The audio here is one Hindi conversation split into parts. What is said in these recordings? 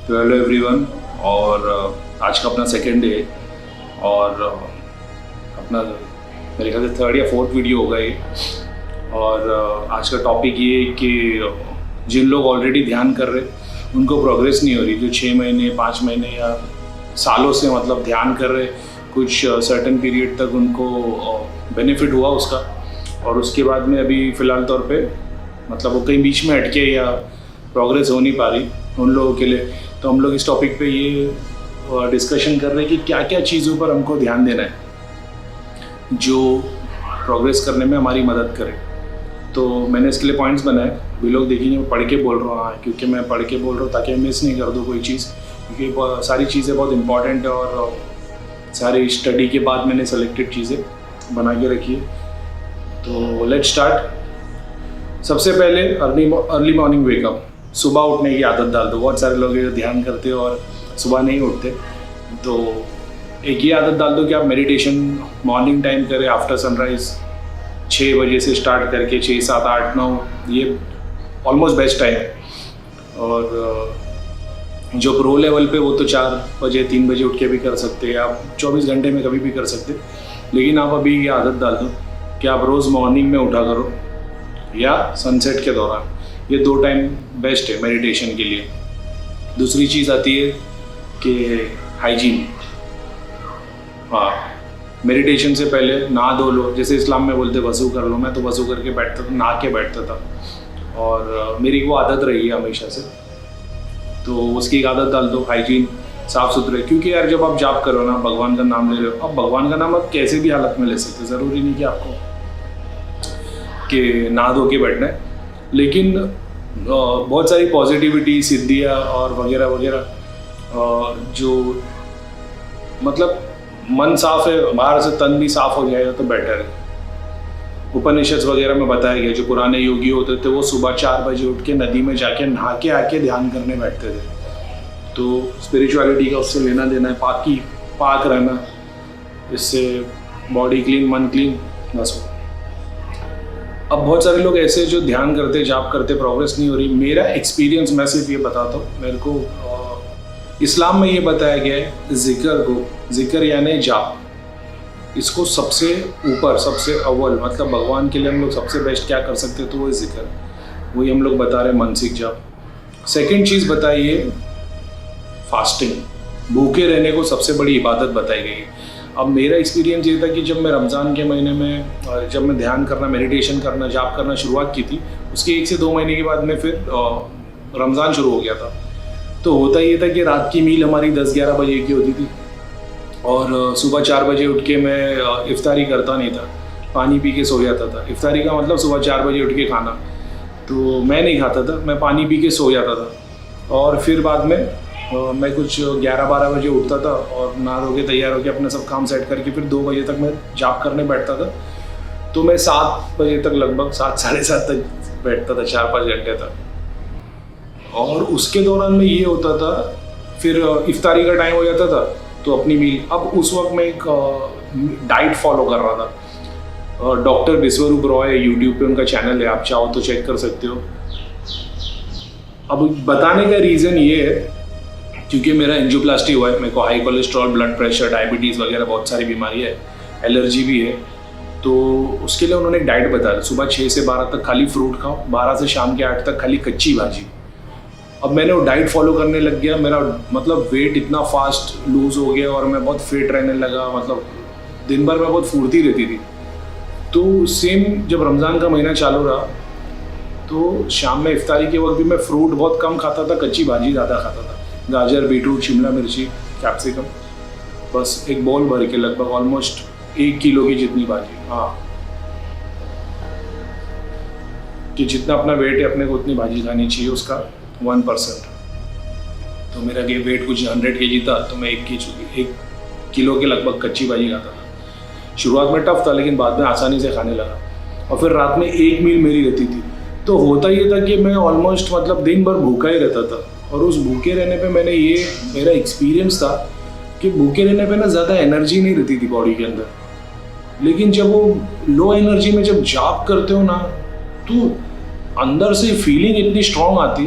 तो हेलो एवरीवन। और आज का अपना सेकेंड डे और अपना मेरे ख्याल से थर्ड या फोर्थ वीडियो होगा ये। और आज का टॉपिक ये है कि जिन लोग ऑलरेडी ध्यान कर रहे उनको प्रोग्रेस नहीं हो रही, जो 6 महीने 5 महीने या सालों से मतलब ध्यान कर रहे, कुछ सर्टेन पीरियड तक उनको बेनिफिट हुआ उसका, और उसके बाद में अभी फ़िलहाल तौर पे मतलब वो कहीं बीच में अटके या प्रोग्रेस हो नहीं पा रही उन लोगों के लिए। तो हम लोग इस टॉपिक पे ये डिस्कशन कर रहे हैं कि क्या क्या चीज़ों पर हमको ध्यान देना है जो प्रोग्रेस करने में हमारी मदद करे। तो मैंने इसके लिए पॉइंट्स बनाए, भी लोग देखेंगे मैं पढ़ के बोल रहा हूँ, क्योंकि मैं पढ़ के बोल रहा हूँ ताकि मिस नहीं कर दूँ कोई चीज़, क्योंकि सारी चीज़ें बहुत इंपॉर्टेंट है और सारी स्टडी के बाद मैंने सेलेक्टेड चीज़ें बना के रखी है। तो लेट्स स्टार्ट। सबसे पहले अर्ली मॉर्निंग वेकअप, सुबह उठने की आदत डाल दो। बहुत सारे लोग ध्यान करते हो और सुबह नहीं उठते, तो एक ये आदत डाल दो कि आप मेडिटेशन मॉर्निंग टाइम करें आफ्टर सनराइज़। 6 बजे से स्टार्ट करके 6, 7, 8, 9 ये ऑलमोस्ट बेस्ट टाइम है। और जो प्रो लेवल पे वो तो 4 बजे 3 बजे उठ के भी कर सकते हैं, आप 24 घंटे में कभी भी कर सकते। लेकिन आप अभी ये आदत डाल दो कि आप रोज़ मॉर्निंग में उठा करो या सनसेट के दौरान। ये 2 टाइम बेस्ट है मेडिटेशन के लिए। दूसरी चीज़ आती है कि हाइजीन। हाँ, मेडिटेशन से पहले नहा धो लो, जैसे इस्लाम में बोलते वज़ू कर लो। मैं तो वज़ू करके बैठता था, नहा के बैठता था, और मेरी वो आदत रही है हमेशा से। तो उसकी एक आदत डाल दो, हाइजीन, साफ़ सुथरे। क्योंकि यार जब आप जाप करो ना, भगवान का नाम ले रहे हो, अब भगवान का नाम आप कैसे भी हालत में ले सकते, ज़रूरी नहीं कि आपको कि नहा धो के बैठना है। लेकिन बहुत सारी पॉजिटिविटी, सिद्धियाँ और वगैरह वगैरह, जो मतलब मन साफ है, बाहर से तन भी साफ हो जाएगा तो बेटर है। उपनिषद वगैरह में बताया गया जो पुराने योगी होते थे वो सुबह 4 बजे उठ के नदी में जाके नहा के आके ध्यान करने बैठते थे। तो स्पिरिचुअलिटी का उससे लेना देना है, पाक रहना, इससे बॉडी क्लीन, मन क्लीन, बस। अब बहुत सारे लोग ऐसे जो ध्यान करते, जाप करते, प्रोग्रेस नहीं हो रही। मेरा एक्सपीरियंस मैं सिर्फ ये बताता हूँ, मेरे को इस्लाम में ये बताया गया है जिक्र यानी जाप, इसको सबसे ऊपर, सबसे अव्वल, मतलब भगवान के लिए हम लोग सबसे बेस्ट क्या कर सकते हैं तो वो जिक्र, वही हम लोग बता रहे हैं, मानसिक जाप। सेकेंड चीज़ बताइए फास्टिंग, भूखे रहने को सबसे बड़ी इबादत बताई गई है। अब मेरा एक्सपीरियंस ये था कि जब मैं रमज़ान के महीने में जब मैं ध्यान करना, मेडिटेशन करना, जाप करना शुरुआत की थी, उसके 1 से 2 महीने के बाद में फिर रमज़ान शुरू हो गया था। तो होता ये था कि रात की मील हमारी 10-11 बजे की होती थी, और सुबह 4 बजे उठ के मैं इफ्तारी करता नहीं था, पानी पी के सो जाता था। इफ्तारी का मतलब सुबह 4 बजे उठ के खाना, तो मैं नहीं खाता था, मैं पानी पी के सो जाता था। और फिर बाद में मैं कुछ 11-12 बजे उठता था और नहा धो के तैयार होकर अपना सब काम सेट करके फिर 2 बजे तक मैं जाप करने बैठता था। तो मैं 7 बजे तक, लगभग 7, साढ़े 7 तक बैठता था, 4-5 घंटे तक। और उसके दौरान में ये होता था, फिर इफ्तारी का टाइम हो जाता था तो अपनी मील। अब उस वक्त मैं एक डाइट फॉलो कर रहा था, डॉक्टर विश्वरूप रॉय, यूट्यूब पे उनका चैनल है, आप चाहो तो चेक कर सकते हो। अब बताने का रीज़न ये है क्योंकि मेरा एंजियोप्लास्टी हुआ है, मेरे को high cholesterol, blood pressure, diabetes वगैरह बहुत सारी बीमारी है, एलर्जी भी है। तो उसके लिए उन्होंने एक डाइट बताया, सुबह 6 से 12 तक खाली फ्रूट खाओ, 12 से शाम के 8 तक खाली कच्ची भाजी। अब मैंने वो डाइट फॉलो करने लग गया, मेरा मतलब वेट इतना फास्ट लूज़ हो गया और मैं बहुत फिट रहने लगा, मतलब दिन भर में बहुत फुर्ती रहती थी। तो सेम जब रमज़ान का महीना चालू रहा तो शाम में इफ्तारी के वक्त भी मैं फ्रूट बहुत कम खाता था, कच्ची भाजी ज़्यादा खाता था, गाजर, बीटरूट, शिमला मिर्ची, कैप्सिकम, बस एक बॉल भर के, लगभग ऑलमोस्ट 1 किलो की जितनी भाजी। हाँ, कि जितना अपना वेट है अपने को उतनी भाजी खानी चाहिए, उसका 1%। तो मेरा वेट कुछ 100 kg था, तो मैं 1 किलो के लगभग कच्ची भाजी खाता था। शुरुआत में टफ था लेकिन बाद में आसानी से खाने लगा। और फिर रात में 1 मील मेरी रहती थी। तो होता ये था कि मैं ऑलमोस्ट मतलब दिन भर भूखा ही रहता था। और उस भूखे रहने पे मेरा एक्सपीरियंस था कि भूखे रहने पे ना ज़्यादा एनर्जी नहीं रहती थी बॉडी के अंदर। लेकिन जब वो लो एनर्जी में जब जाप करते हो ना, तो अंदर से फीलिंग इतनी स्ट्रांग आती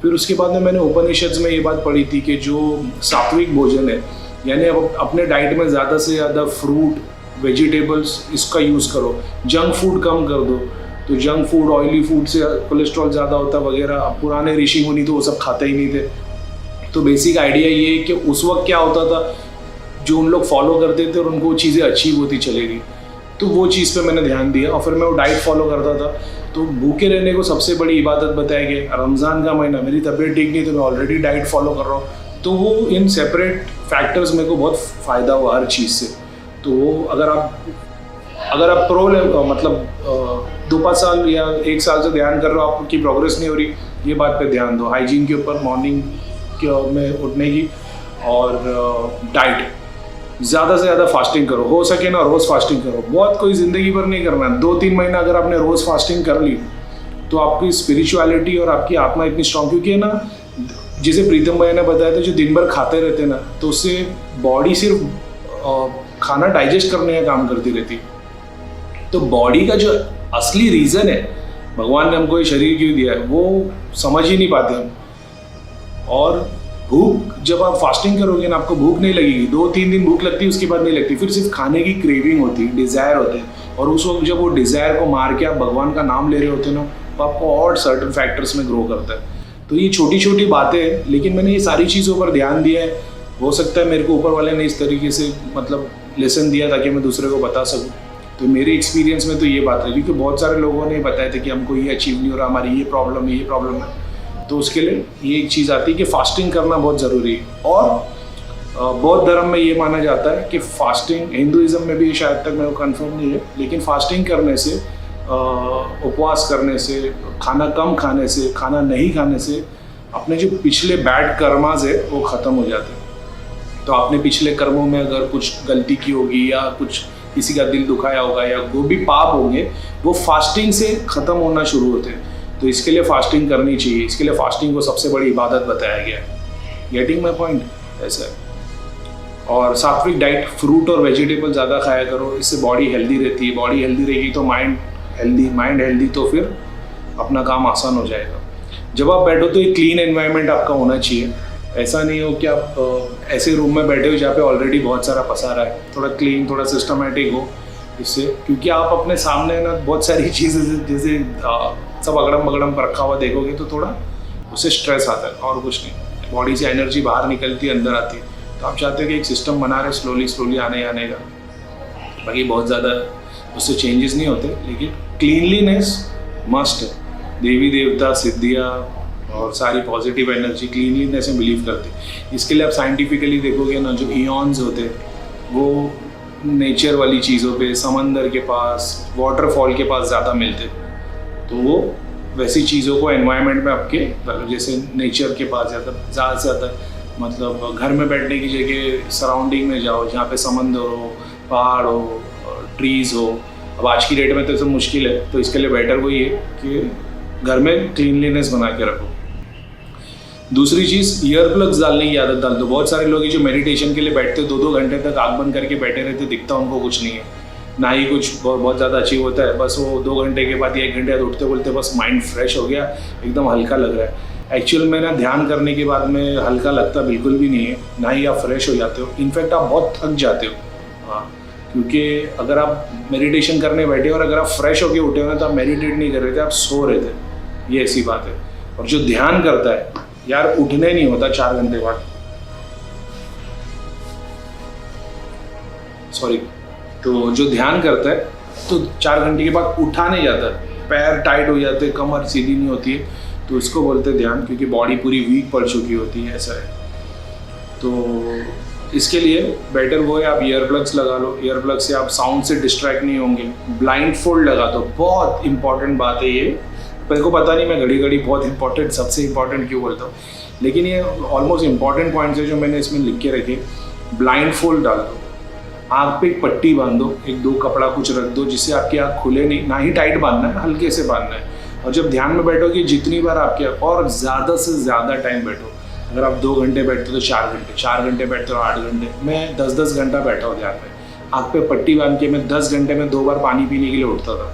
फिर उसके बाद में मैंने उपनिषद में ये बात पढ़ी थी कि जो सात्विक भोजन है, यानी अब अपने डाइट में ज़्यादा से ज़्यादा फ्रूट, वेजिटेबल्स इसका यूज़ करो, जंक फूड कम कर दो। तो जंक फूड, ऑयली फूड से कोलेस्ट्रॉल ज़्यादा होता वगैरह। अब पुराने ऋषि मुनि तो वो सब खाते ही नहीं थे। तो बेसिक आइडिया ये है कि उस वक्त क्या होता था, जो उन लोग फॉलो करते थे और उनको वो चीज़ें अचीव होती चलेगी, तो वो चीज़ पे मैंने ध्यान दिया और फिर मैं वो डाइट फॉलो करता था। तो भूखे रहने को सबसे बड़ी इबादत बताया गया। रमज़ान का महीना, मेरी तबीयत ठीक नहीं तो मैं ऑलरेडी डाइट फॉलो कर रहा हूँ, तो वो इन सेपरेट फैक्टर्स मेरे को बहुत फ़ायदा हुआ हर चीज़ से। तो वो अगर आप मतलब 2-5 साल या 1 साल से ध्यान कर रहे हो, आपकी प्रोग्रेस नहीं हो रही, ये बात पे ध्यान दो। हाइजीन के ऊपर, मॉर्निंग में उठने की, और डाइट, ज़्यादा से ज़्यादा फास्टिंग करो, हो सके ना रोज़ फास्टिंग करो। बहुत कोई ज़िंदगी भर नहीं करना, 2-3 महीना अगर आपने रोज़ फास्टिंग कर ली तो आपकी स्पिरिचुअलिटी और आपकी आत्मा इतनी स्ट्रॉन्ग, क्योंकि है ना, जैसे प्रीतम भाई ने बताया था, जो दिन भर खाते रहते ना, तो उससे बॉडी सिर्फ खाना डाइजेस्ट करने का काम करती रहती। तो बॉडी का जो असली रीज़न है, भगवान ने हमको ये शरीर क्यों दिया है, वो समझ ही नहीं पाते हम। और भूख, जब आप फास्टिंग करोगे ना, आपको भूख नहीं लगेगी, 2-3 दिन भूख लगती है, उसके बाद नहीं लगती, फिर सिर्फ खाने की क्रेविंग होती है, डिज़ायर होते हैं। और उस वक्त जब वो डिज़ायर को मार के आप भगवान का नाम ले रहे होते हैं ना, तो आपको और सर्टन फैक्टर्स में ग्रो करता है। तो ये छोटी छोटी बातें हैं, लेकिन मैंने ये सारी चीज़ों पर ध्यान दिया है। हो सकता है मेरे को ऊपर वाले ने इस तरीके से मतलब लेसन दिया ताकि मैं दूसरे को बता सकूँ। तो मेरे एक्सपीरियंस में तो ये बात है, क्योंकि बहुत सारे लोगों ने बताया था कि हमको ये अचीव नहीं हो रहा, हमारी ये प्रॉब्लम है। तो उसके लिए ये एक चीज़ आती है कि फास्टिंग करना बहुत ज़रूरी है। और बौद्ध धर्म में ये माना जाता है कि फास्टिंग, हिंदुइज्म में भी शायद तक मेरे को कन्फर्म नहीं है, लेकिन फास्टिंग करने से, उपवास करने से, खाना कम खाने से, खाना नहीं खाने से अपने जो पिछले बैड कर्मास है वो ख़त्म हो जाते हैं। तो आपने पिछले कर्मों में अगर कुछ गलती की होगी या कुछ किसी का दिल दुखाया होगा या वो भी पाप होंगे, वो फास्टिंग से ख़त्म होना शुरू होते हैं। तो इसके लिए फास्टिंग करनी चाहिए। इसके लिए फास्टिंग को सबसे बड़ी इबादत बताया गया है। Getting my point? ऐसा है। और सात्विक डाइट, फ्रूट और वेजिटेबल ज़्यादा खाया करो, इससे बॉडी हेल्दी रहती है। बॉडी हेल्दी रहेगी तो माइंड हेल्दी, तो फिर अपना काम आसान हो जाएगा। जब आप बैठो तो एक क्लीन एनवायरनमेंट आपका होना चाहिए। ऐसा नहीं हो कि आप ऐसे रूम में बैठे हो जहाँ पे ऑलरेडी बहुत सारा पसारा है। थोड़ा क्लीन, थोड़ा सिस्टमेटिक हो इससे, क्योंकि आप अपने सामने ना बहुत सारी चीज़ें जैसे सब अगड़म बगड़म पर रखा हुआ देखोगे तो थोड़ा उससे स्ट्रेस आता है, और कुछ नहीं। बॉडी से एनर्जी बाहर निकलती है, अंदर आती है। तो आप चाहते हो कि एक सिस्टम बना रहे स्लोली आने का। बाकी बहुत ज़्यादा उससे चेंजेस नहीं होते, लेकिन क्लीनलीनेस मस्ट है। देवी देवता, सिद्धियाँ और सारी पॉजिटिव एनर्जी क्लीनलीनेस में बिलीव करते हैं। इसके लिए आप साइंटिफिकली देखोगे ना, जो इयॉन्स होते हैं वो नेचर वाली चीज़ों पे, समंदर के पास, वाटरफॉल के पास ज़्यादा मिलते। तो वो वैसी चीज़ों को एनवायरनमेंट में आपके, जैसे नेचर के पास ज़्यादा से ज़्यादा, मतलब घर में बैठने की जगह सराउंडिंग में जाओ जहाँ पे समंदर हो, पहाड़ हो, ट्रीज़ हो। अब आज की डेट में तो सब मुश्किल है, तो इसके लिए बेटर वही है कि घर में क्लीनलीनेस बना के रखो। दूसरी चीज़, ईयर प्लग्स डालने की आदत डाल दो। बहुत सारे लोग जो मेडिटेशन के लिए बैठते 2-2 घंटे तक आँख बंद करके बैठे रहते, दिखता उनको कुछ नहीं है, ना ही कुछ बहुत ज़्यादा अचीव होता है। बस वो 2 घंटे के बाद या 1 घंटे बाद उठते बोलते बस माइंड फ्रेश हो गया, एकदम हल्का लग रहा है। एक्चुअल में ना, ध्यान करने के बाद में हल्का लगता बिल्कुल भी नहीं है, ना ही आप फ्रेश हो जाते हो। इनफैक्ट आप बहुत थक जाते हो। हाँ, क्योंकि अगर आप मेडिटेशन करने बैठे और अगर आप फ्रेश होके उठे हो ना, तो आप मेडिटेट नहीं कर रहे थे, आप सो रहे थे। ये ऐसी बात है। और जो ध्यान करता है यार, उठने नहीं होता 4 घंटे बाद, सॉरी, तो जो ध्यान करता है तो 4 घंटे के बाद उठा नहीं जाता, पैर टाइट हो जाते, कमर सीधी नहीं होती है, तो इसको बोलते हैं ध्यान, क्योंकि बॉडी पूरी वीक पड़ चुकी होती है, ऐसा है। तो इसके लिए बेटर वो है आप ईयर प्लग्स लगा लो। ईयर प्लग से आप साउंड से डिस्ट्रैक्ट नहीं होंगे। ब्लाइंड फोल्ड लगा दो, बहुत इंपॉर्टेंट बात है ये। मेरे को पता नहीं, मैं घड़ी बहुत इंपॉर्टेंट, सबसे इंपॉर्टेंट क्यों बोलता हूँ, लेकिन ये ऑलमोस्ट इंपॉर्टेंट पॉइंट्स है जो मैंने इसमें लिख के रखे। ब्लाइंड फोल्ड डाल दो, आँख पे एक पट्टी बांध दो, 1-2 कपड़ा कुछ रख दो जिससे आपकी आँख खुले नहीं, ना ही टाइट बांधना है, हल्के से बांधना है। और जब ध्यान में बैठोगे, जितनी बार आपके, और ज़्यादा से ज़्यादा टाइम बैठो। अगर आप 2 घंटे बैठते हो तो 4 घंटे, 4 घंटे बैठते हो 8 घंटे। मैं 10-10 घंटा बैठा हूँ ध्यान में, आँख पे पट्टी बांध के। मैं 10 घंटे में 2 बार पानी पीने के लिए उठता था,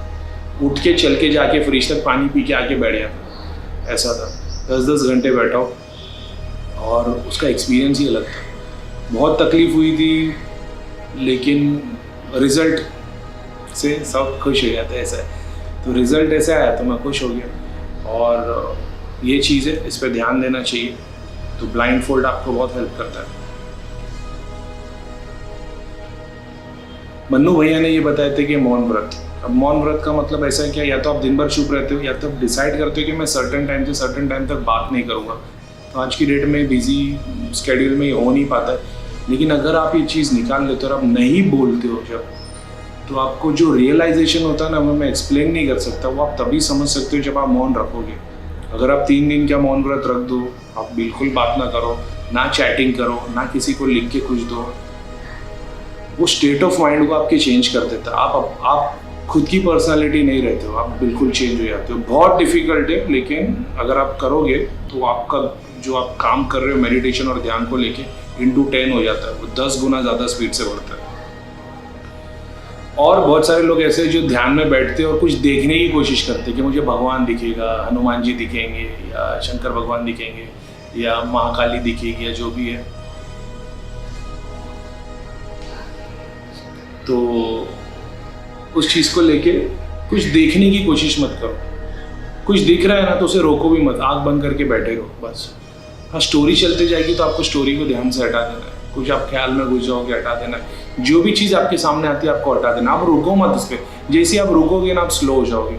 उठ के चल के जाके फ्रिज तक पानी पी के आके बैठ जाता, ऐसा था। 10-10 घंटे बैठा हूँ और उसका एक्सपीरियंस ही अलग था। बहुत तकलीफ़ हुई थी, लेकिन रिज़ल्ट से सब खुश हो जाते हैं, ऐसा है। तो रिज़ल्ट ऐसा आया तो मैं खुश हो गया, और ये चीज़ है, इस पर ध्यान देना चाहिए। तो ब्लाइंड फोल्ड आपको बहुत हेल्प करता है। मन्नू भैया ने ये बताया था कि मौन व्रत। अब मौन व्रत का मतलब ऐसा है क्या, या तो आप दिन भर चुप रहते हो, या तो आप डिसाइड करते हो कि मैं सर्टेन टाइम से सर्टेन टाइम तक बात नहीं करूँगा। तो आज की डेट में बिजी स्केड्यूल में ये हो नहीं पाता है, लेकिन अगर आप ये चीज़ निकाल लेते हो और आप नहीं बोलते हो जब, तो आपको जो रियलाइजेशन होता है ना, मैं एक्सप्लेन नहीं कर सकता, वो आप तभी समझ सकते हो जब आप मौन रखोगे। अगर आप 3 दिन का मौन व्रत रख दो, आप बिल्कुल बात ना करो, ना चैटिंग करो, ना किसी को लिख के कुछ दो, वो स्टेट ऑफ माइंड को आपके चेंज कर देता है। आप खुद की पर्सनालिटी नहीं रहते हो, आप बिल्कुल चेंज हो जाते हो। बहुत डिफिकल्ट है, लेकिन अगर आप करोगे तो आपका जो आप काम कर रहे हो मेडिटेशन और ध्यान को लेके इंटू 10 हो जाता है, वो 10 गुना ज़्यादा स्पीड से बढ़ता है। और बहुत सारे लोग ऐसे जो ध्यान में बैठते हैं और कुछ देखने की कोशिश करते हैं कि मुझे भगवान दिखेगा, हनुमान जी दिखेंगे, या शंकर भगवान दिखेंगे, या महाकाली दिखेगी, या जो भी है। तो उस चीज़ को लेके कुछ देखने की कोशिश मत करो। कुछ दिख रहा है ना तो उसे रोको भी मत, आंख बंद करके बैठे रहो बस। हाँ, स्टोरी चलते जाएगी तो आपको स्टोरी को ध्यान से हटा देना है। कुछ आप ख्याल में घुस जाओगे, हटा देना है। जो भी चीज़ आपके सामने आती है आपको हटा देना, आप रुको मत उस पर। जैसे आप रुकोगे ना, आप स्लो हो जाओगे।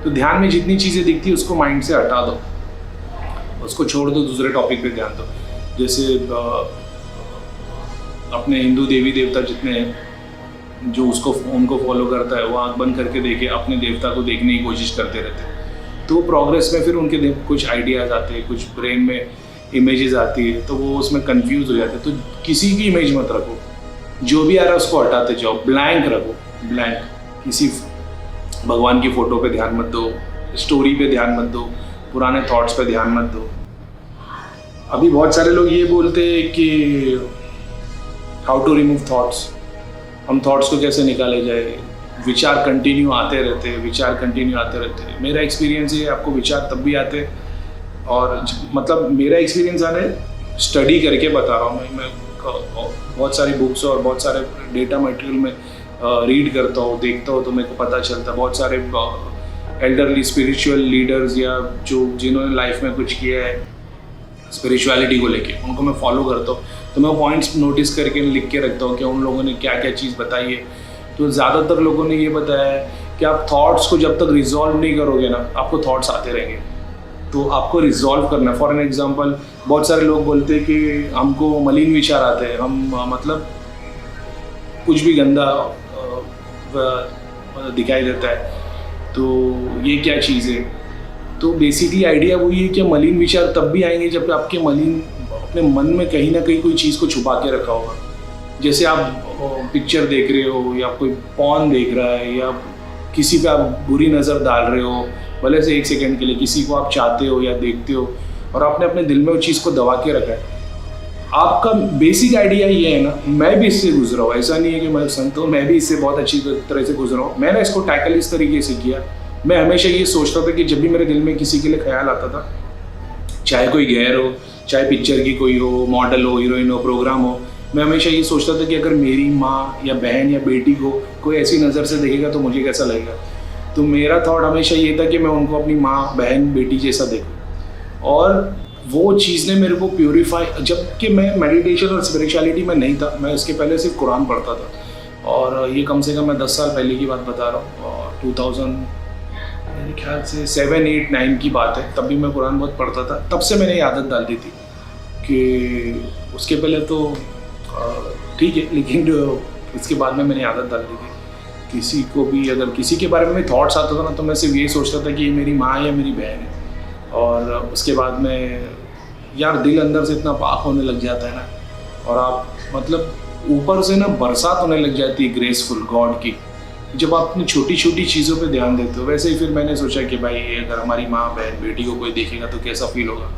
तो ध्यान में जितनी चीज़ें दिखती है उसको माइंड से हटा दो, उसको छोड़ दो, दूसरे टॉपिक पे ध्यान दो। जैसे अपने हिंदू देवी देवता जितने हैं, जो उनको फॉलो करता है, वो आँख बंद करके देखे अपने देवता को देखने की कोशिश करते रहते हैं। तो प्रोग्रेस में फिर उनके कुछ आइडियाज़ आते हैं, कुछ ब्रेन में इमेजेस आती है, तो वो उसमें कंफ्यूज हो जाते हैं। तो किसी की इमेज मत रखो, जो भी आ रहा है उसको हटाते जाओ, ब्लैंक रखो, ब्लैंक। किसी भगवान की फ़ोटो पे ध्यान मत दो, स्टोरी पे ध्यान मत दो, पुराने थॉट्स पे ध्यान मत दो। अभी बहुत सारे लोग ये बोलते हैं कि हाउ टू रिमूव थॉट्स, हम थॉट्स को कैसे निकाले जाए। विचार कंटिन्यू आते रहते हैं, विचार कंटिन्यू आते रहते हैं। मेरा एक्सपीरियंस ये, आपको विचार तब भी आते हैं, और मतलब मेरा एक्सपीरियंस आने स्टडी करके बता रहा हूँ मैं बहुत सारी बुक्स और बहुत सारे डेटा मटेरियल में रीड करता हूँ, देखता हूँ, तो मेरे को पता चलता है। बहुत सारे एल्डरली स्पिरिचुअल लीडर्स या जिन्होंने लाइफ में कुछ किया है स्पिरिचुअलिटी को लेके, उनको मैं फॉलो करता हूँ। तो मैं पॉइंट्स नोटिस करके लिख के रखता हूँ कि उन लोगों ने क्या क्या चीज़ बताई है। तो ज़्यादातर लोगों ने ये बताया है कि आप थॉट्स को जब तक रिजॉल्व नहीं करोगे ना, आपको थॉट्स आते रहेंगे। तो आपको रिजॉल्व करना है। फॉर एन एग्जांपल, बहुत सारे लोग बोलते हैं कि हमको मलिन विचार आते हैं, हम मतलब कुछ भी गंदा दिखाई देता है, तो ये क्या चीज़ है। तो बेसिकली आइडिया वही है कि मलिन विचार तब भी आएंगे जब आपके अपने मन में कहीं ना कहीं कोई चीज़ को छुपा के रखा होगा। जैसे आप पिक्चर देख रहे हो, या कोई पॉर्न देख रहा है, या किसी पे आप बुरी नज़र डाल रहे हो, भले से 1 सेकंड के लिए, किसी को आप चाहते हो या देखते हो, और आपने अपने दिल में वो चीज़ को दबा के रखा है। आपका बेसिक आइडिया ये है ना, मैं भी इससे गुजरा हूँ, ऐसा नहीं है कि मैं संत हूँ, मैं भी इससे बहुत अच्छी तरह से गुजरा हूँ। मैंने इसको टैकल इस तरीके से किया, मैं हमेशा ये सोचता था कि जब भी मेरे दिल में किसी के लिए ख्याल आता था, चाहे कोई गैर हो, चाहे पिक्चर की कोई हो, मॉडल हो, हीरोइन हो, प्रोग्राम हो, मैं हमेशा ये सोचता था कि अगर मेरी माँ या बहन या बेटी को कोई ऐसी नज़र से देखेगा तो मुझे कैसा लगेगा। तो मेरा थॉट हमेशा ये था कि मैं उनको अपनी माँ, बहन, बेटी जैसा देखूँ। और वो चीज़ ने मेरे को प्योरीफाई, जबकि मैं मेडिटेशन और स्पिरिचुअलिटी में नहीं था, मैं इसके पहले सिर्फ कुरान पढ़ता था। और ये कम से कम मैं 10 साल पहले की बात बता रहा हूँ, और 2000 मेरे ख्याल से 7, 8, 9 की बात है। तब भी मैं कुरान बहुत पढ़ता था। तब से मैंने ये आदत डाल दी थी कि उसके पहले तो ठीक है, लेकिन इसके बाद में मैंने आदत डाल दी थी, किसी को भी अगर किसी के बारे में थॉट्स आता था ना, तो मैं सिर्फ ये सोचता था कि ये मेरी माँ या मेरी बहन है। और उसके बाद में यार दिल अंदर से इतना पाक होने लग जाता है ना, और आप मतलब ऊपर से ना बरसात होने लग जाती है ग्रेसफुल गॉड की, जब आप अपनी छोटी छोटी चीज़ों पे ध्यान देते हो। वैसे ही फिर मैंने सोचा कि भाई अगर हमारी माँ, बहन, बेटी को कोई देखेगा तो कैसा फील होगा।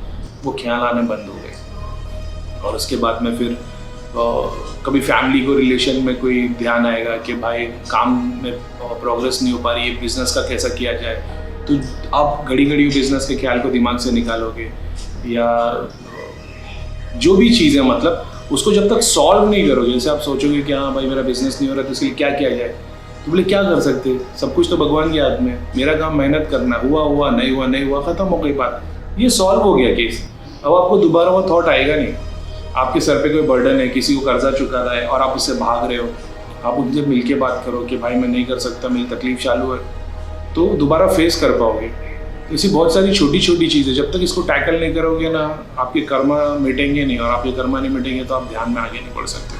वो ख्याल आने बंद हो गए। और उसके बाद में फिर कभी फैमिली को रिलेशन में कोई ध्यान आएगा कि भाई काम में प्रोग्रेस नहीं हो पा रही है, बिज़नेस का कैसा किया जाए, तो आप घड़ी घड़ी बिज़नेस के ख्याल को दिमाग से निकालोगे। या जो भी चीज़ है, मतलब उसको जब तक सॉल्व नहीं करोगे, जैसे आप सोचोगे कि हाँ भाई मेरा बिजनेस नहीं हो रहा तो इसके लिए क्या किया जाए, तो बोले क्या कर सकते, सब कुछ तो भगवान के हाथ में है, मेरा काम मेहनत करना, हुआ हुआ नहीं हुआ नहीं हुआ, ख़त्म हो गई बात, ये सॉल्व हो गया केस। अब आपको दोबारा वो थॉट आएगा नहीं। आपके सर पे कोई बर्डन है, किसी को कर्जा चुका रहा है और आप उससे भाग रहे हो, आप उनसे मिल के बात करो कि भाई मैं नहीं कर सकता, मेरी तकलीफ चालू है, तो दोबारा फेस कर पाओगे। तो ऐसी बहुत सारी छोटी छोटी चीज़ें, जब तक इसको टैकल नहीं करोगे ना, आपके कर्मा मिटेंगे नहीं, और आपके कर्मा नहीं मिटेंगे तो आप ध्यान में आगे नहीं बढ़ सकते।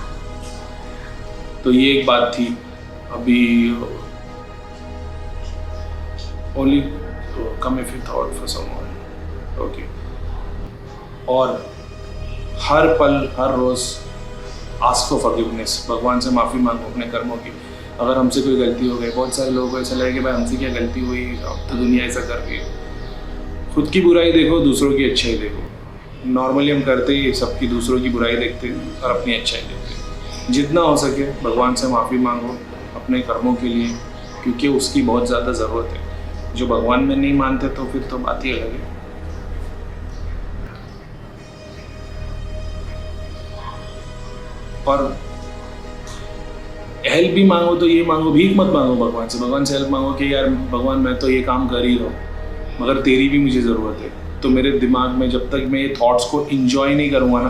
तो ये एक बात थी। अभी only come if you thought for someone, okay. और हर पल हर रोज़ आस्क फॉर फॉरगिवनेस, भगवान से माफ़ी मांगो अपने कर्मों की। अगर हमसे कोई गलती हो गई, बहुत सारे लोगों को ऐसा लगे कि भाई हमसे क्या गलती हुई, अब तो दुनिया ऐसा कर रही है। खुद की बुराई देखो, दूसरों की अच्छाई देखो। नॉर्मली हम करते ही सबकी दूसरों की बुराई देखते हैं और अपनी अच्छाई देखते हैं। जितना हो सके भगवान से माफ़ी मांगो अपने कर्मों के लिए, क्योंकि उसकी बहुत ज़्यादा ज़रूरत है। जो भगवान में नहीं मानते तो फिर तो बात ही अलग है। और हेल्प भी मांगो तो ये मांगो, भीख मत मांगो भगवान से। भगवान से हेल्प मांगो कि यार भगवान मैं तो ये काम कर ही रहा हूँ, मगर तेरी भी मुझे ज़रूरत है। तो मेरे दिमाग में जब तक मैं ये थॉट्स को इंजॉय नहीं करूँगा ना,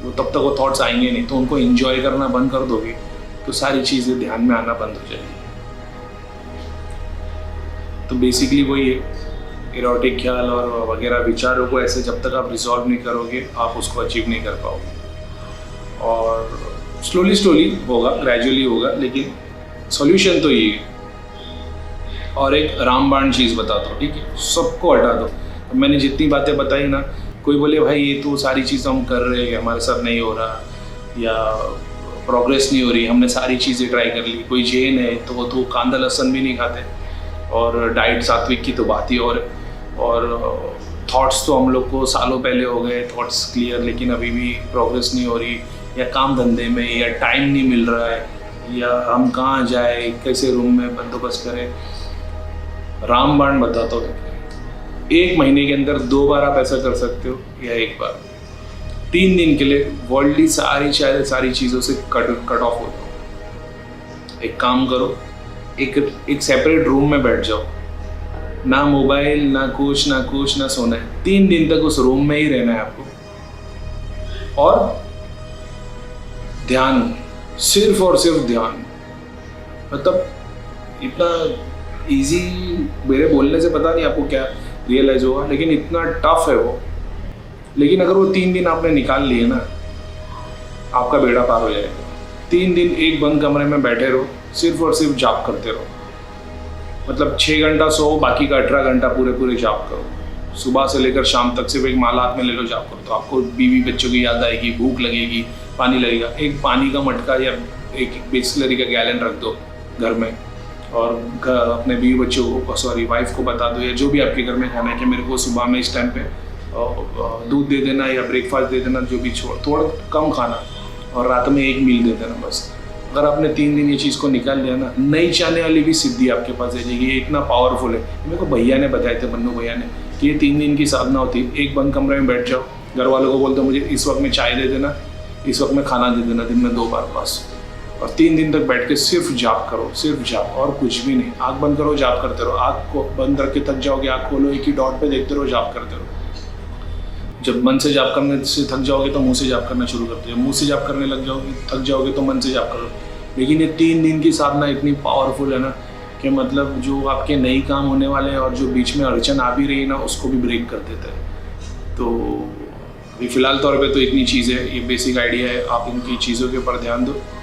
वो तब तक वो थॉट्स आएंगे नहीं। तो उनको इंजॉय करना बंद कर दोगे तो सारी चीज़ें ध्यान में आना बंद हो जाएगी। तो बेसिकली वही है, इरोटिक ख्याल और वगैरह विचारों को ऐसे जब तक आप रिजॉल्व नहीं करोगे, आप उसको अचीव नहीं कर पाओगे। और स्लोली होगा, ग्रेजुअली होगा, लेकिन सॉल्यूशन तो ये है। और एक रामबाण चीज़ बताता हूँ, ठीक है, सबको हटा दो। मैंने जितनी बातें बताई ना, कोई बोले भाई ये तो सारी चीज़ हम कर रहे हैं, हमारे साथ नहीं हो रहा, या प्रोग्रेस नहीं हो रही, हमने सारी चीज़ें ट्राई कर ली। कोई जैन है तो वो तो कांदा लहसुन भी नहीं खाते, और डाइट सात्विक की तो बात ही और थॉट्स तो हम लोग को सालों पहले हो गए थॉट्स क्लियर, लेकिन अभी भी प्रोग्रेस नहीं हो रही, या काम धंधे में या टाइम नहीं मिल रहा है, या हम कहाँ जाए, कैसे रूम में बंदोबस्त करें। रामबाण बताता हूँ, 1 महीने के अंदर 2 बार आप ऐसा कर सकते हो, या 1 बार। 3 दिन के लिए वर्ल्डली सारी चीज़ों से कट ऑफ हो जाओ। एक काम करो, एक सेपरेट रूम में बैठ जाओ, ना मोबाइल ना कुछ ना सोना है। 3 दिन तक उस रूम में ही रहना है आपको, और ध्यान, सिर्फ और सिर्फ ध्यान। मतलब इतना इजी मेरे बोलने से पता नहीं आपको क्या रियलाइज होगा, लेकिन इतना टफ है वो। लेकिन अगर वो 3 दिन आपने निकाल लिए ना, आपका बेड़ा पार हो जाएगा। 3 दिन एक बंद कमरे में बैठे रहो, सिर्फ और सिर्फ जाप करते रहो। मतलब 6 घंटा सो, बाकी का 18 घंटा पूरे जाप करो। सुबह से लेकर शाम तक सिर्फ एक माला हाथ में ले लो, जाप करो। तो आपको बीवी बच्चों की याद आएगी, भूख लगेगी, पानी लगेगा। एक पानी का मटका या एक बिस्लरी का गैलन रख दो घर में, और अपने बीवी बच्चों को वाइफ को बता दो, या जो भी आपके घर में खाना है, कि मेरे को सुबह में इस टाइम पे दूध दे देना या ब्रेकफास्ट दे देना, जो भी थोड़ा कम खाना, और रात में एक मील दे देना बस। अगर आपने 3 दिन ये चीज़ को निकाल लिया ना, नहीं चाहने वाली भी सिद्धि आपके पास आ जाएगी। ये इतना पावरफुल है। मेरे को भैया ने बताए थे, बन्नू भैया ने, कि ये 3 दिन की साधना होती है। एक बंद कमरे में बैठ जाओ, घर वालों को बोल दो मुझे इस वक्त में चाय दे देना, इस वक्त में खाना दे देना, दिन में 2 बार बस। और 3 दिन तक बैठ के सिर्फ जाप करो, सिर्फ जाप, और कुछ भी नहीं। आँख बंद करो, जाप करते रहो। आँख को बंद रख के थक जाओगे, आँख खोलो, एक ही डॉट पे देखते रहो, जाप करते रहो। जब मन से जाप करने से थक जाओगे तो मुंह से जाप करना शुरू करते हो। मुंह से जाप करने लग जाओगे, थक जाओगे तो मन से जाप करो। लेकिन ये 3 दिन की साधना इतनी पावरफुल है ना, कि मतलब जो आपके नई काम होने वाले हैं और जो बीच में अड़चन आ भी रही है ना, उसको भी ब्रेक कर देता है। तो अभी फ़िलहाल तौर पे तो इतनी चीज़ें, ये बेसिक आइडिया है। आप इनकी चीज़ों के ऊपर ध्यान दो,